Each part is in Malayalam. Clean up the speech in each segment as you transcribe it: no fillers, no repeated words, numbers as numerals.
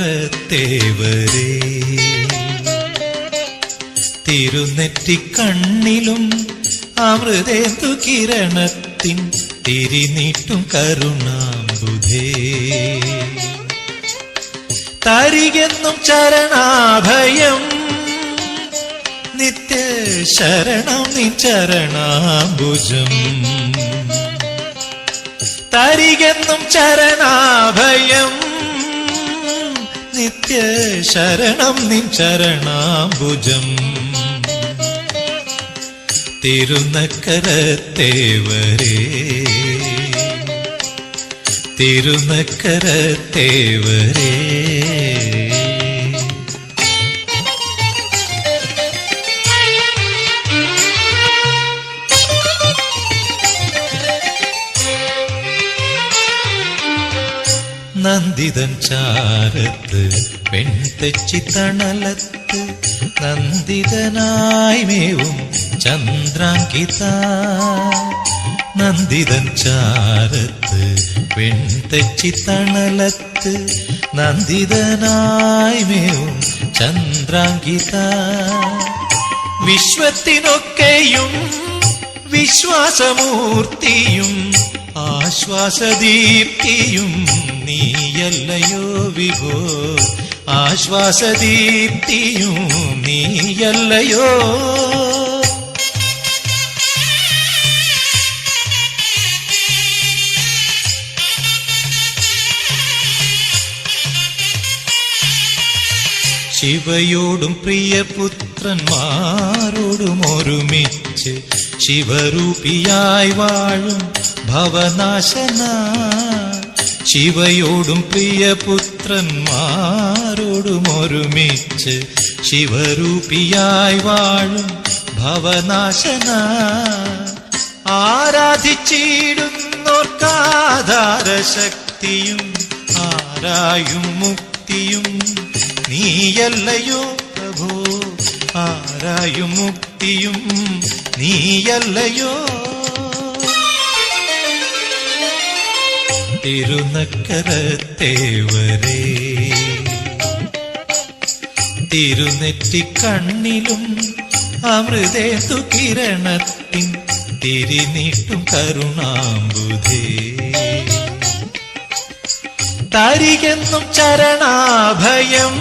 തിരുനക്കരത്തേവരേ തിരുനെറ്റിക്കണ്ണിലും അമൃതേന്ദു കിരണത്തിൻ തിരിനീട്ടും കരുണാംബുധേ തരികെന്നും ചരണാഭയം നിത്യ ശരണം നിൻ ചരണാംബുജം തരികെന്നും ചരണാഭയം നിത്യ ശരണം നിൻ ചരണാംബുജം തിരുനക്കരത്തേവരേ തിരുനക്കരത്തേവരേ നന്ദിതൻ ചാരത്ത് പെൺതെച്ചി തണലത്ത് നന്ദിതനായി മേവും ചന്ദ്രാങ്കിത നന്ദിതൻ ചാരത്ത് പെൺതെച്ചി തണലത്ത് നന്ദിതനായി മേവും ചന്ദ്രാങ്കിത വിശ്വത്തിനൊക്കെയും വിശ്വാസമൂർത്തിയും ആശ്വാസദീപ്തിയും നീയല്ലയോ വിഭോ ആശ്വാസദീപ്തിയും നീയല്ലയോ ശിവയോടും പ്രിയപുത്രന്മാരോടും ഒരുമിച്ച് ശിവരൂപിയായി വാഴും ഭവനാശന ശിവയോടും പ്രിയപുത്രന്മാരോടും ഒരുമിച്ച് ശിവരൂപിയായി വാഴും ഭവനാശന ആരാധിച്ചിടുന്നോർക്കാധാരശക്തിയും ആരായും മുക്തിയും നീയല്ലയോ പ്രഭോ ആരായും മുക്തിയും നീയല്ലയോ തിരുനക്കരത്തേവരേ തിരുനെറ്റിക്കണ്ണിലും അമൃതേന്ദു കിരണത്തിൻ തിരിനീട്ടും കരുണാംബുധേ തരികെന്നും ചരണാഭയം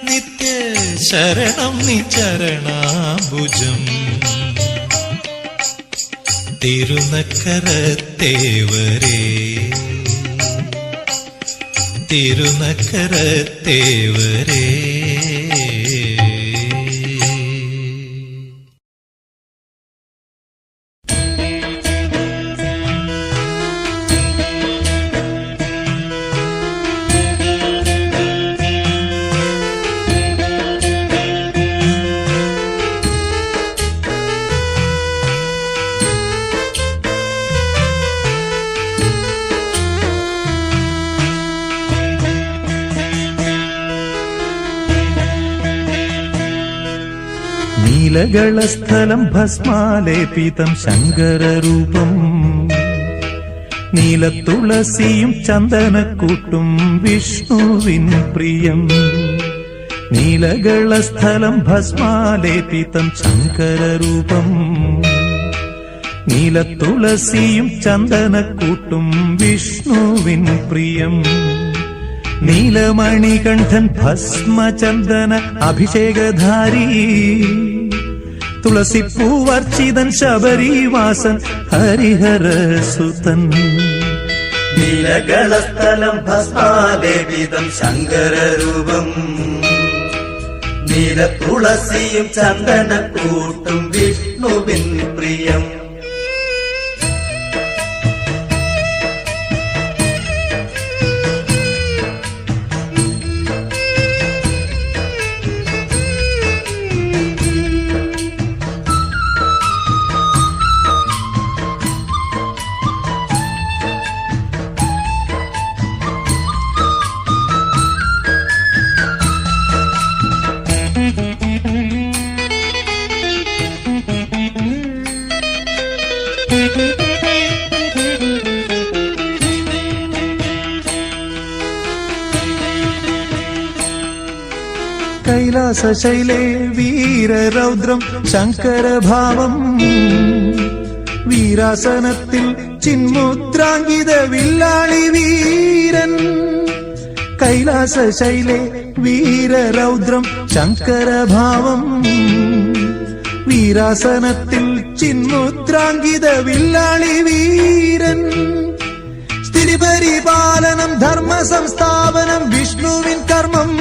നിത്യ ശരണം നി ചരണാംബുജം തിരുനക്കരത്തേവരേ തിരുനക്കരത്തേവരേ നീലകളസ്ഥലം ഭസ്മാലേപിതം ശങ്കരരൂപം നീലത്തുളസിയും ചന്ദനക്കൂട്ടും വിഷ്ണുവിൻ പ്രിയം നീലകളസ്ഥലം ഭസ്മാലേപിതം ശങ്കരരൂപം നീലത്തുളസിയും ചന്ദനക്കൂട്ടും വിഷ്ണുവിൻ പ്രിയം നീലമണികണ്ഠൻ ഭസ്മചന്ദന അഭിഷേകധാരി തുളസിപ്പൂവർച്ചിതൻ ശബരിവാസൻ ഹരിഹരസുതൻ നീലകളസ്ഥലം ഭസ്മാലേപിതം ശങ്കരരൂപം നീലത്തുളസിയും ചന്ദനക്കൂട്ടും വിഷ്ണുവിൻ പ്രിയം കൈലാസശൈലേ വീരരൗദ്രം ശങ്കരഭാവം വീരാസനത്തിൽ ചിന്മുദ്രാങ്കിത വില്ലാളി വീരൻ കൈലാസശൈലേ വീരരൗദ്രം ശങ്കരഭാവം വീരാസനത്തിൽ ചിന്മുദ്രാങ്കിത വില്ലാളി വീരൻ സ്ഥിതിപരിപാലനം ധർമ്മ സംസ്ഥാപനം വിഷ്ണുവിൻ കർമ്മം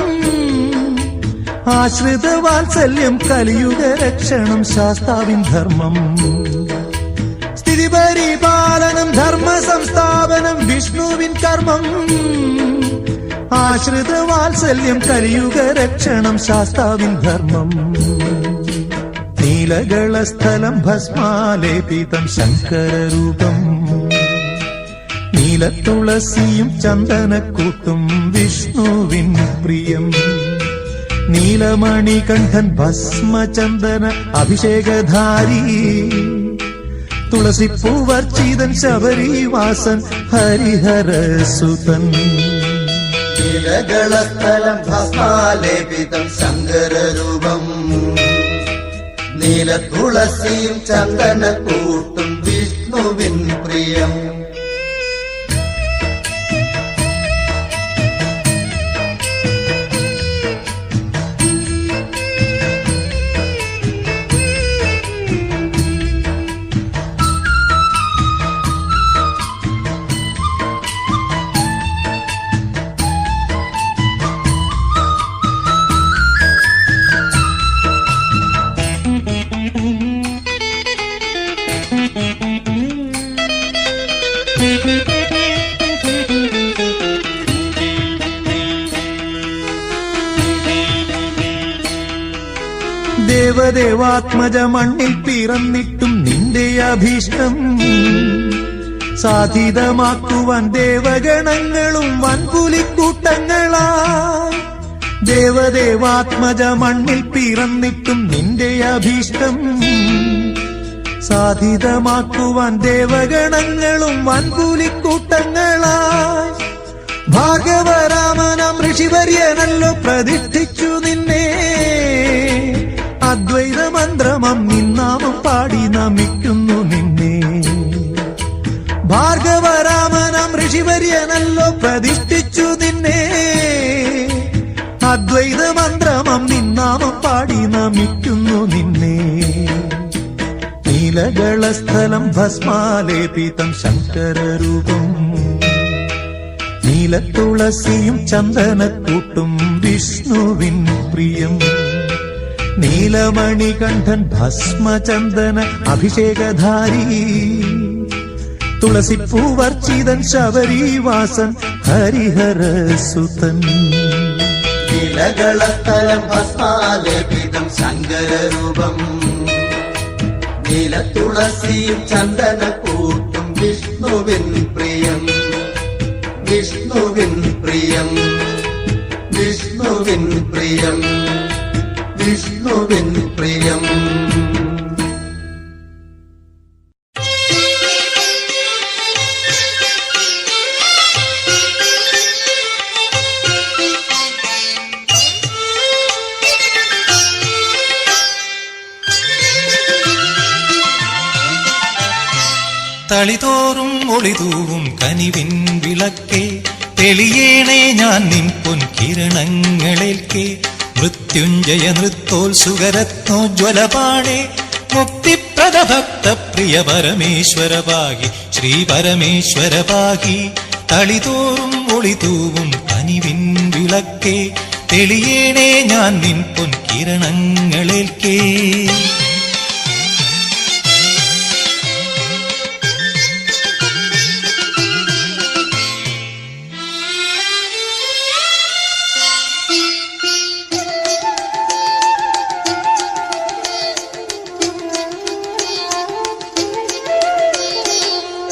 ആശ്രിത വാത്സല്യം കലിയുഗ രക്ഷണം ശാസ്താവിൻ ധർമ്മം സ്ഥിതിപരിപാലനം ധർമ്മ സംസ്ഥാപനം വിഷ്ണുവിൻ കർമ്മം ആശ്രിത വാത്സല്യം കലിയുഗ രക്ഷണം ശാസ്താവിൻ ധർമ്മം നീലകളസ്ഥലം ഭസ്മാലേപിതം ശങ്കരരൂപം നീലത്തുളസിയും ചന്ദനക്കൂട്ടും വിഷ്ണുവിൻ പ്രിയം നീലമണികണ്ഠൻ ഭസ്മചന്ദന അഭിഷേകധാരി തുളസിപ്പൂവർച്ചിതൻ ശബരിവാസൻ ഹരിഹരസുതൻ നീലകളസ്ഥലം ഭസ്മാലേപിതം ശങ്കരരൂപം നീലതുളസിയും ചന്ദനക്കൂട്ടും വിഷ്ണുവിൻ പ്രിയം ദേവദേവാത്മജ മണ്ണിൽ പിറന്നിട്ടും നിന്റെ അഭീഷ്ടം സാധിതമാക്കുവാൻ ദേവഗണങ്ങളും വൻപുലിക്കൂട്ടങ്ങളായി ദേവദേവാത്മജ മണ്ണിൽ പിറന്നിട്ടും നിന്റെ അഭീഷ്ടം സാധിതമാക്കുവാൻ ദേവഗണങ്ങളും വൻപുലിക്കൂട്ടങ്ങളായി ഭാർഗവരാമനാം ഋഷിവര്യനല്ലോ പ്രതിഷ്ഠിച്ചു നിന്നെ അദ്വൈത മന്ത്രമം നിന്നാമം പാടി നമിക്കുന്നു നിന്നെ ഭാർഗവരാമനാം ഋഷിവര്യനല്ലോ പ്രതിഷ്ഠിച്ചു നിന്നെ അദ്വൈത മന്ത്രമം നിന്നാമം പാടി നമിക്കുന്നു നിന്നെ നീലകളസ്ഥലം ഭസ്മാലേപിതം ശങ്കരരൂപം നീലത്തുളസിയും ചന്ദനക്കൂട്ടും വിഷ്ണുവിൻ പ്രിയം നീലമണികണ്ഠൻ ഭസ്മചന്ദന അഭിഷേകധാരി തുളസിപ്പൂവർച്ചിതൻ ശബരിവാസൻ ഹരിഹരസുതൻ നീലകളസ്ഥലം ഭസ്മാലേപിതം ശങ്കരരൂപം നീലതുളസിയും ചന്ദനക്കൂട്ടും വിഷ്ണുവിൻ പ്രിയം വിഷ്ണുവിൻ പ്രിയം വിഷ്ണുവിൻ പ്രിയം വിഷ്ണുവിൻ പ്രിയം തളിതോറും ഒളിതൂവും കനിവിൻ വിളക്കേ തെളിയേണേ ഞാൻ നിൻ പൊൻകിരണങ്ങളേൽക്കേ മൃത്യുഞ്ജയ നൃത്തോത്സുകരത്നോജ്വലപാണേ മുക്തിപ്രദ ഭക്ത പ്രിയ പരമേശ്വര പാഹി ശ്രീ പരമേശ്വര പാഹി തളിതോറും ഒളിതൂവും കനിവിൻ വിളക്കേ തെളിയേണേ ഞാൻ നിൻ പൊൻകിരണങ്ങളേൽക്കേ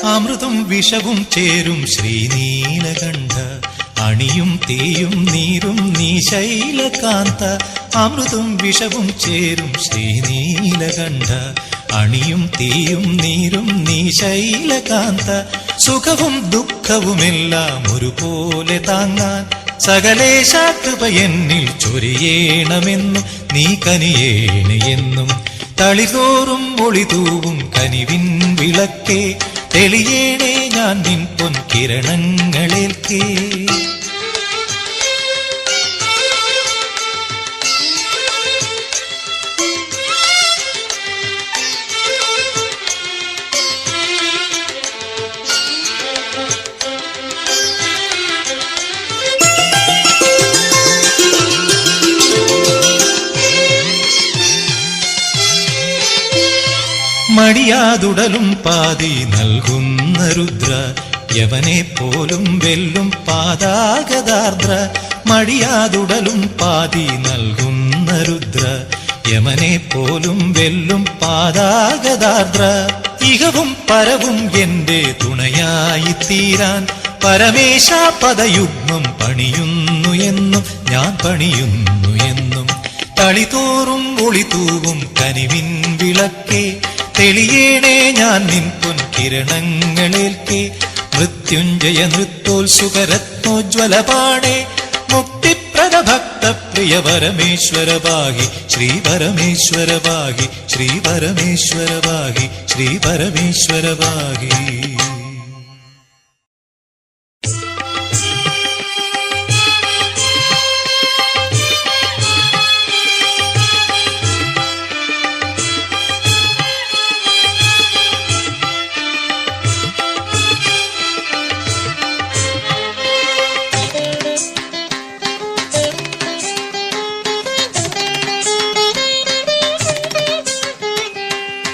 അമൃതും വിഷവും ചേരും ശ്രീനീലകണ്ഠ അണിയും തീയും നീരും നീ ശൈലകാന്ത അമൃതും വിഷവും ചേരും ശ്രീനീലകണ്ഠ അണിയും തീയും നീരും നീ ശൈലകാന്ത സുഖവും ദുഃഖവുമെല്ലാം ഒരുപോലെ താങ്ങാൻ സകലേശ കൃപ എന്നിൽ ചൊരിയേണമെന്നും നീ കനിയേണെയെന്നും തളിതോറും ഒളിതൂവും കനിവിൻ വിളക്കേ തെളിയേണേ ഞാൻ നിൻ പൊൻകിരണങ്ങളേൽക്കേ. മടിയാതുടലും പാതി നൽകുന്ന രുദ്ര യവനെ പോലും വെല്ലും പാദാഗതാർദ്ര. മടിയാതുടലും പാതി നൽകുന്ന രുദ്ര യമനെ പോലും വെല്ലും പാദാഗതാർദ്ര. ഇഹവും പരവും എന്റെ തുണയായി തീരാൻ പരമേശ പദയുഗ്മം പണിയുന്നു എന്നും ഞാൻ പണിയുന്നു എന്നും. തളിതോറും ഒളിതൂവും കനിവിൻ വിളക്കേ തെളിയേണേ ഞാൻ നിൻ പൊൻകിരണങ്ങളേൽക്കേ. മൃത്യുഞ്ജയ നൃത്തോത്സുകരത്നോജ്വലപാണേ മുക്തിപ്രദ ഭക്ത പ്രിയ പരമേശ്വര ഭാഗി ശ്രീ പരമേശ്വര ഭാഗി ശ്രീ പരമേശ്വര ഭാഗി ശ്രീ പരമേശ്വര ഭാഗി.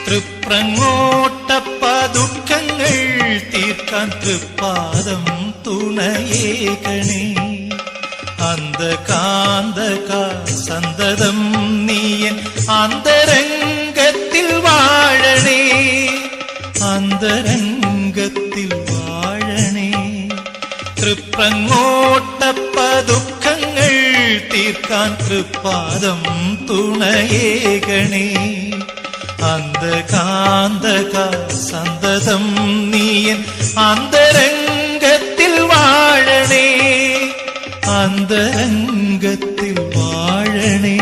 തൃപ്രങ്ങോട്ടപ്പ ദുഃഖങ്ങൾ തീർക്കാൻ തൃപ്പാദം തുണയേകണേ. അന്ധകാന്തക സന്തതം നീയൻ അന്തരംഗത്തിൽ വാഴണേ. അന്തരംഗത്തിൽ വാഴണേ. തൃപ്രങ്ങോട്ടപ്പ ദുഃഖങ്ങൾ തീർക്കാൻ തൃപ്പാദം തുണയേകണേ. അന്ധകാന്തക സന്തതം നീയൻ അന്തരംഗത്തിൽ വാഴണേ. അന്തരംഗത്തിൽ വാഴണേ.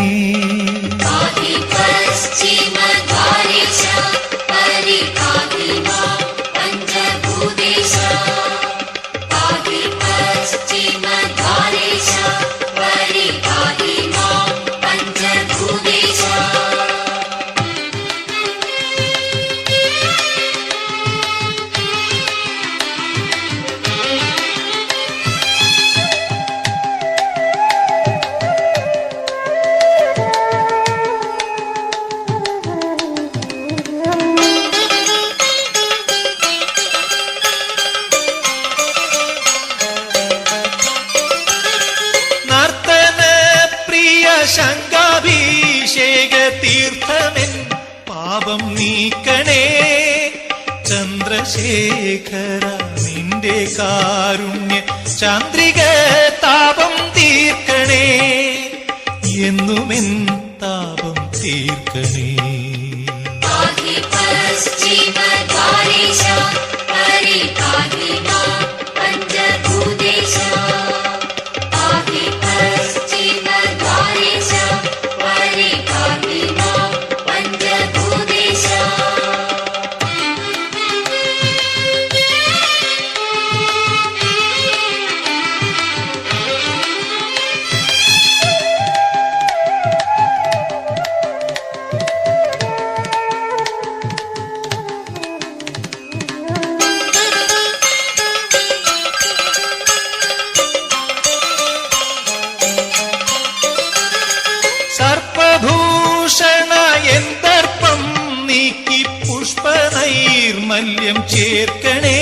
ശങ്കാഭിഷേക തീർത്ഥമെൻ പാപം നീക്കണേ. ചന്ദ്രശേഖര നിന്റെ കാരുണ്യ ചന്ദ്രിക താപം തീർക്കണേ. എന്നുമെൻ താപം തീർക്കണേ. സർപ്പഭൂഷണ എന്തർപ്പം നീക്കി പുഷ്പനൈർമല്യം ചേർക്കണേ.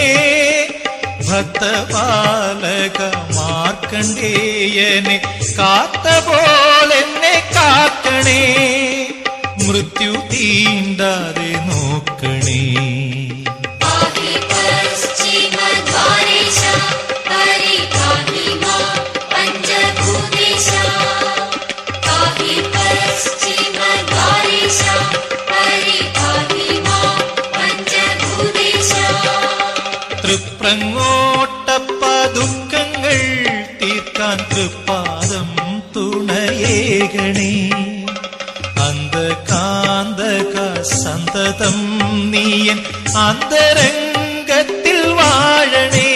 ഭക്തപാലക മാർക്കണ്ഡേയനെ കാത്ത പോലെന്നെ കാക്കണേ. മൃത്യു തീണ്ടാതെ നോക്കണേ. തൃപ്രങ്ങോട്ടപ്പ ദുഃഖങ്ങൾ തീർക്കാൻ തൃപ്പാദം സതതം നീയൻ അന്തരംഗത്തിൽ വാഴണേ,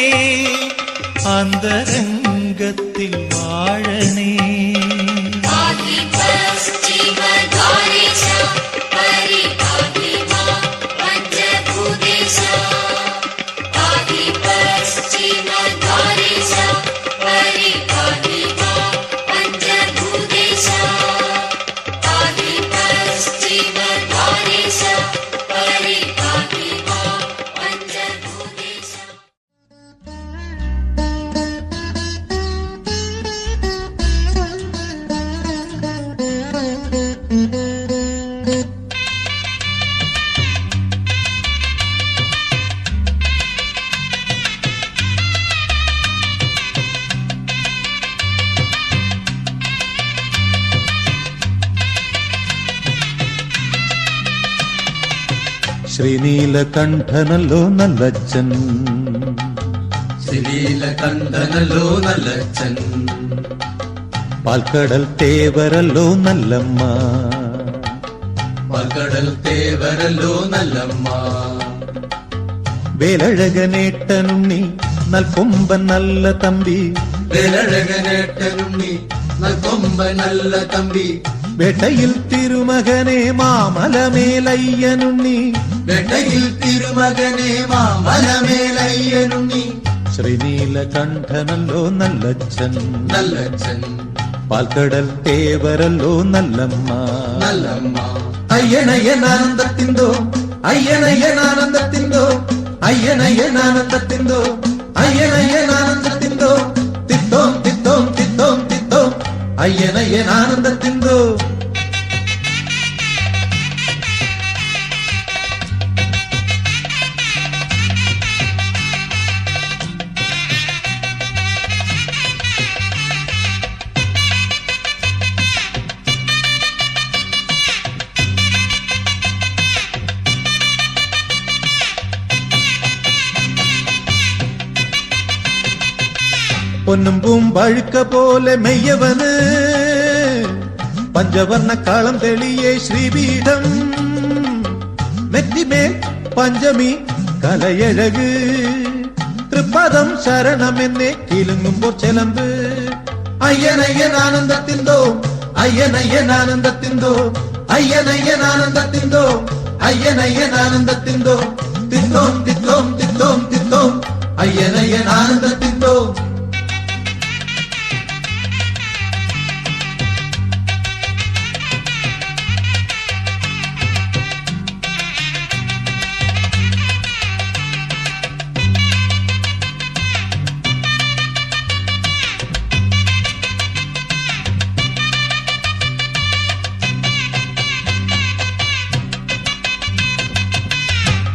അന്തരംഗത്തിൽ വാഴണേ. ശ്രീനീലകണ്ഠനല്ലോ നല്ലച്ഛൻ, ശ്രീനീലകണ്ഠനല്ലോ നല്ലച്ഛൻ, പാൽക്കടൽ തേവരല്ലോ നല്ലമ്മ, പാൽക്കടൽ തേവരല്ലോ നല്ലമ്മ, വേലഴകനേട്ടനുണ്ണി നൽകൊമ്പൻ നല്ല തമ്പി, വേലഴകനേട്ടനുണ്ണി നൽകൊമ്പൻ നല്ല തമ്പി, വേട്ടയിൽ തിരുമകനെ മാമലമേലയ്യനുണ്ണി, വേട്ടയിൽ തിരുമകനെ മാമലമേലയ്യനുണ്ണി, ശ്രീനീലകണ്ഠനല്ലോ നല്ലച്ഛൻ, നല്ലച്ഛൻ, പാൽക്കടൽ തേവരല്ലോ നല്ലമ്മ, നല്ലമ്മ, അയ്യനയ്യനാനന്ദത്തിന്തോ അയ്യനയ്യനാനന്ദത്തിന്തോ അയ്യനയ്യനാനന്ദത്തിന്തോ അയ്യനയ്യനാനന്ദത്തിന്തോ തിത്തോം തിത്തോം തിത്തോം തിത്തോം അയ്യനയ്യനാനന്ദത്തിന്തോ. പൊന്നും പൂമ്പഴുക്ക പോലെ മെയ്യവന് പഞ്ചവർണ്ണ കാളം തെളിയേ ശ്രീപീഠം, നെറ്റിമേൽ പഞ്ചമി കലയഴക്, തൃപ്പദം ശരണമെന്നെ കിലുങ്ങുമ്പോൾ ചെലമ്പ്, അയ്യനയ്യനാനന്ദത്തിന്തോ അയ്യനയ്യനാനന്ദത്തിന്തോ അയ്യനയ്യനാനന്ദത്തിന്തോ അയ്യനയ്യനാനന്ദത്തിന്തോ തിന്തോം തിത്തോം തിത്തോം തിത്തോം അയ്യനയ്യനാനന്ദത്തിന്തോ.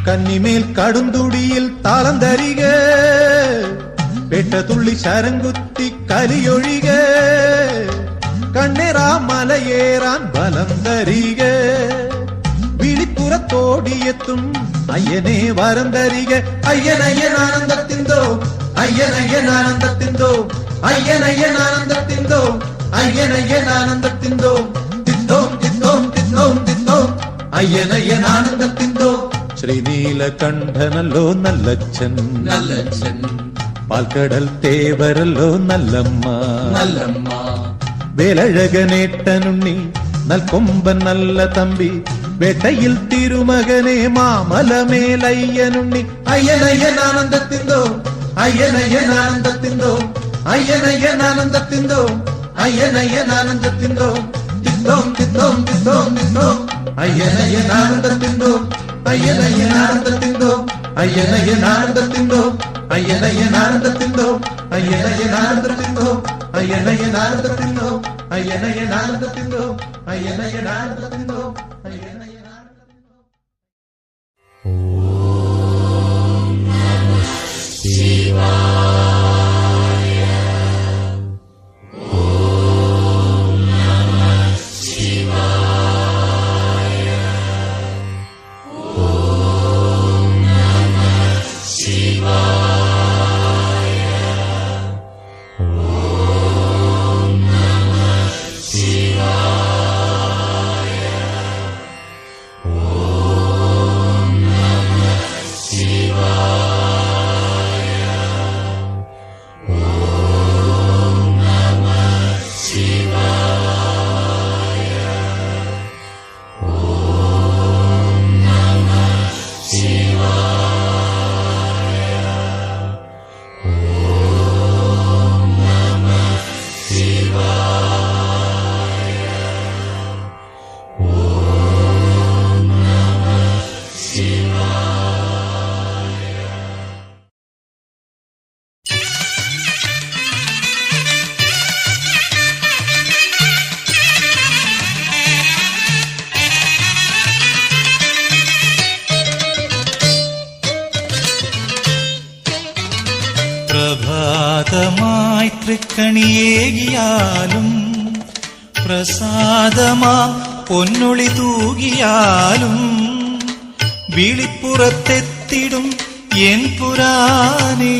കന്നിമേൽ കടുന്തുടിയിൽ താളം തരിക, പെട്ടതുള്ളി ശരംകുത്തി കലിയൊഴിക, കണ്ണേറാ മലയേറാൻ ബലം തരിക, വിളിപ്പുറത്തോടിയെത്തും അയ്യനെ വരം തരിക, അയ്യനയ്യനാനന്ദത്തിന്തോ അയ്യനയ്യനാനന്ദത്തിന്തോ അയ്യനയ്യനാനന്ദത്തിന്തോ അയ്യനയ്യനാനന്ദത്തിന്തോ തിത്തോം തിത്തോം തിത്തോം തിത്തോം അയ്യനയ്യനാനന്ദത്തിന്തോ. ശ്രീനീലകണ്ഠനല്ലോ നല്ലച്ഛൻ, നല്ലച്ഛൻ, പാൽക്കടൽ തേവരല്ലോ നല്ലമ്മ, നല്ലമ്മ, വേലഴകനേട്ടനുണ്ണി നൽകൊമ്പൻ നല്ല തമ്പി, വേട്ടയിൽ തിരുമകനെ മാമലമേലയ്യനുണ്ണി, അയ്യനയ്യനാനന്ദത്തിന്തോ അയ്യനയ്യനാനന്ദത്തിന്തോ അയ്യനയ്യനാനന്ദത്തിന്തോ അയ്യനയ്യനാനന്ദത്തിന്തോ തിത്തോം തിത്തോം തിത്തോം തിത്തോം അയ്യനയ്യനാനന്ദത്തിന്തോ അയ്യനയ്യനാനന്ദത്തിന്തോ അയ്യനയ്യനാനന്ദത്തിന്തോ അയ്യനയ്യനാനന്ദത്തിന്തോ അയ്യനയ്യനാനന്ദത്തിന്തോ അയ്യനയ്യനാനന്ദത്തിന്തോ അയ്യനയ്യനാനന്ദത്തിന്തോ അയ്യനയ്യനാനന്ദത്തിന്തോ അയ്യനയ്യനാനന്ദത്തിന്തോ. പ്രഭാതമായി തൃക്കണിയേകിയാലും പ്രസാദമാ പൊന്നൊളി തൂകിയാലും വിളിപ്പുറത്തെത്തിടും എൻ പുരാനേ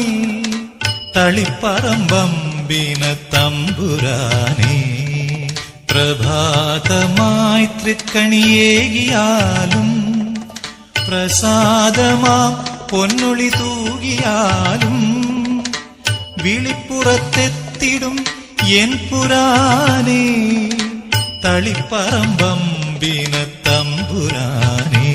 തളിപ്പറമ്പമ്പിന തമ്പുരാനേ. പ്രഭാതമായി തൃക്കണിയേകിയാലും പ്രസാദമാ പൊന്നൊളി തൂകിയാലും വിളിപ്പുറത്തെത്തിടും എൻ പുരാനേ തളിപ്പറമ്പമ്പിന തമ്പുരാനേ.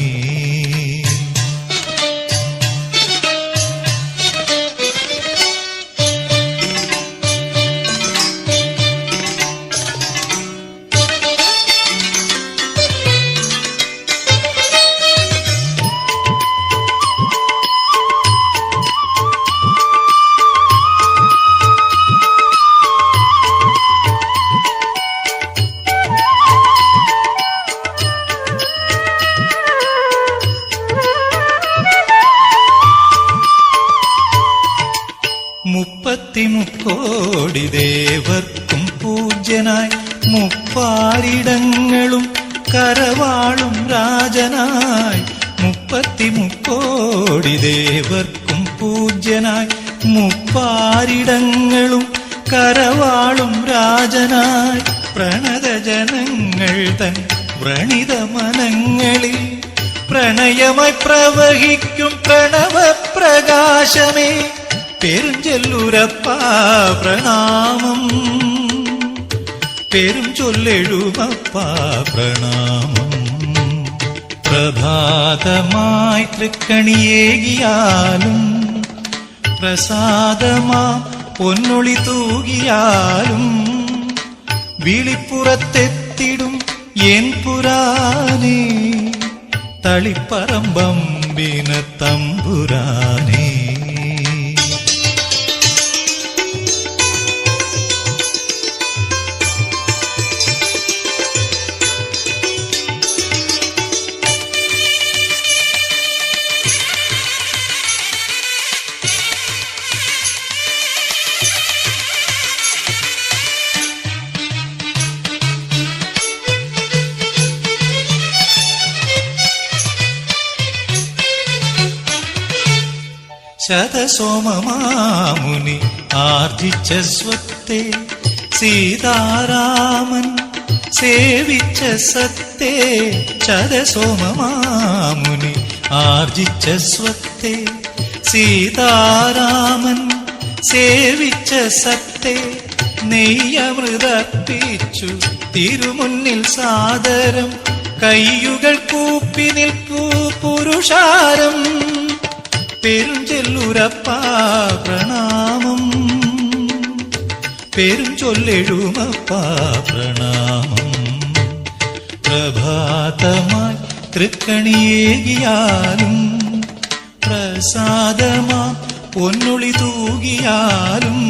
മുപ്പത്തിമുക്കോടി ദേവർക്കും പൂജ്യനായി മുപ്പാരിടങ്ങളും കരവാളും രാജനായി. മുപ്പത്തിമുക്കോടി ദേവർക്കും പൂജ്യനായി മുപ്പാരിടങ്ങളും കരവാളും രാജനായി. പ്രണതജനങ്ങൾ തൻ വ്രണിത മനങ്ങളിൽ പ്രണയമായി പ്രവഹിക്കും പ്രണവപ്രകാശമേ പെരുഞ്ചൊല്ലുരപ്പാ പ്രണാമം. പെരും ചൊല്ലെഴുമപ്പാ പ്രണാമം. പ്രഭാതമായി തൃക്കണിയേകിയാലും പ്രസാദമാ പൊന്നൊളി തൂകിയാലും വിളിപ്പുറത്തെത്തിടും എൻ പുരാനേ തളിപ്പറമ്പമ്പിന തമ്പുരാനേ. ശതസോമമാമുനി ആർജിച്ച സ്വത്തെ സീതാരാമൻ സേവിച്ച സത്തേ. ശതസോമമാമുനി ആർജിച്ച സ്വത്തെ സീതാരാമൻ സേവിച്ച സത്തേ. നെയ്യമൃതർപ്പിച്ചു തിരുമുന്നിൽ സാദരം കയ്യുകൾ കൂപ്പി നിൽക്കൂ പുരുഷാരം. പെരുഞ്ചൊല്ലുരപ്പാ പ്രണാമം. പെരുഞ്ചൊല്ലെഴുമപ്പാ പ്രണാമം. പ്രഭാതമായി തൃക്കണിയേകിയാലും പ്രസാദമാ പൊന്നൊളി തൂകിയാലും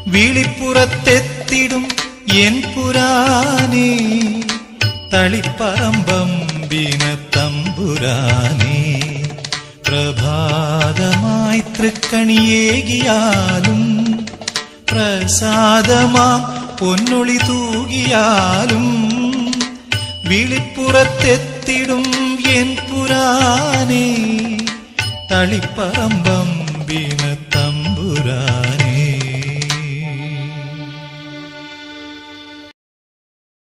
വിളിപ്പുറത്തെത്തിടും എൻ പുരാനേ തളിപ്പറമ്പമ്പിന തമ്പുരാനേ. പ്രഭാതമായി തൃക്കണിയേകിയാലും പ്രസാദമാ പൊന്നൊളി തൂകിയാലും വിളിപ്പുറത്തെത്തിടും എൻ പുരാനേ തളിപ്പറമ്പമ്പിന